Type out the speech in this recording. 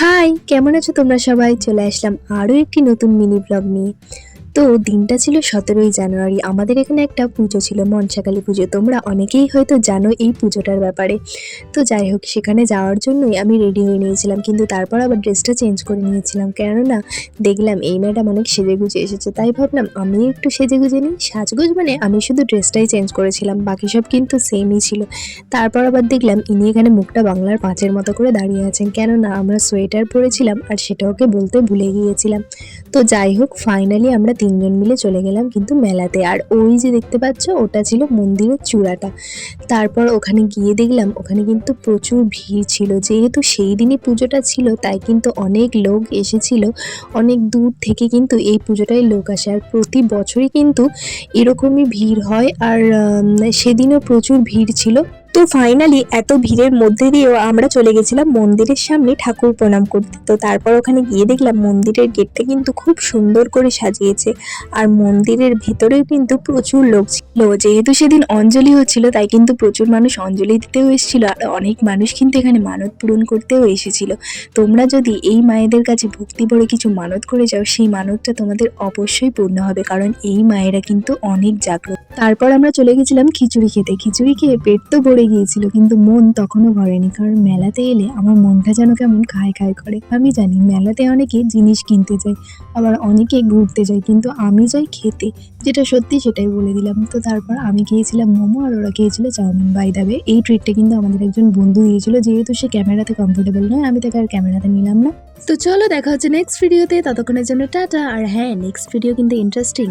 High, কেমন আছো তোমরা সবাই? চলে আসলাম আরও একটি নতুন মিনি ব্লগ নিয়ে। তো দিনটা ছিল 17ই জানুয়ারি। আমাদের এখানে একটা পুজো ছিল, মনসাকালী পুজো। তোমরা অনেকেই হয়তো জানো এই পুজোটার ব্যাপারে। তো যাই হোক, সেখানে যাওয়ার জন্যই আমি রেডি হয়ে নিয়েছিলাম, কিন্তু তারপর আবার ড্রেসটা চেঞ্জ করে নিয়েছিলাম, কেননা দেখলাম এই ম্যাডাম অনেক সেজেগুজে এসেছে, তাই ভাবলাম আমি একটু সেজেগুজে নিই। সাজগোজ মানে আমি শুধু ড্রেসটাই চেঞ্জ করেছিলাম, বাকি সব কিন্তু সেমই ছিল। তারপর আবার দেখলাম ইনি এখানে মুখটা বাংলার পাঁচের মতো করে দাঁড়িয়ে আছেন, কেননা আমরা সোয়েটার পরেছিলাম আর সেটা ওকে বলতে ভুলে গিয়েছিলাম। তো যাই হোক, ফাইনালি আমরা তিনজন মিলে চলে গেলাম কিন্তু মেলাতে। আর ওই যে দেখতে পাচ্ছ, ওটা ছিল মন্দিরের চূড়াটা। তারপর ওখানে গিয়ে দেখলাম ওখানে কিন্তু প্রচুর ভিড় ছিল, যেহেতু সেই দিনই পুজোটা ছিল তাই কিন্তু অনেক লোক এসেছিল। অনেক দূর থেকে কিন্তু এই পুজোটায় লোক আসে, আর প্রতি বছরই কিন্তু এরকমই ভিড় হয়। আর সেদিনও প্রচুর ভিড় ছিল। তো ফাইনালি এত ভিড়ের মধ্যে দিয়েও আমরা চলে গেছিলাম মন্দিরের সামনে ঠাকুর প্রণাম করতে। তো তারপর ওখানে গিয়ে দেখলাম মন্দিরের গেটটা কিন্তু খুব সুন্দর করে সাজিয়েছে, আর মন্দিরের ভেতরেও কিন্তু প্রচুর লোক ছিল। যেহেতু সেদিন অঞ্জলি হচ্ছিল তাই কিন্তু প্রচুর মানুষ অঞ্জলি দিতেও এসেছিল, আর অনেক মানুষ কিন্তু এখানে মানত পূরণ করতেও এসেছিল। তোমরা যদি এই মায়েদের কাছে ভক্তি ভরে কিছু মানত করে যাও, সেই মানতটা তোমাদের অবশ্যই পূর্ণ হবে, কারণ এই মায়েরা কিন্তু অনেক জাগ্রত। তারপর আমরা চলে গেছিলাম খিচুড়ি খেতে। খিচুড়ি খেয়ে পেট তো ভরে গিয়েছিল, কিন্তু মন তখনও ভরেনি, কারণ মেলাতে এলে আমার মনটা যেন কেমন খায় খায় করে। আমি জানি মেলাতে অনেকে জিনিস কিনতে যায়, আবার অনেকে ঘুরতে যায়, কিন্তু আমি যাই খেতে, যেটা সত্যি সেটাই বলে দিলাম। তো তারপর আমি খেয়েছিলাম মোমো, আর ওরা খেয়েছিল চাউমিন। বাই দ্য ওয়ে, এই ট্রিটটা কিন্তু আমাদের একজন বন্ধু দিয়েছিল, যেহেতু সে ক্যামেরাতে কমফোর্টেবল নয়, আমি তাকে আর ক্যামেরাতে নিলাম না। তো চলো, দেখা হচ্ছে নেক্সট ভিডিওতে। ততক্ষণের জন্য টাটা। আর হ্যাঁ, নেক্সট ভিডিও কিন্তু ইন্টারেস্টিং।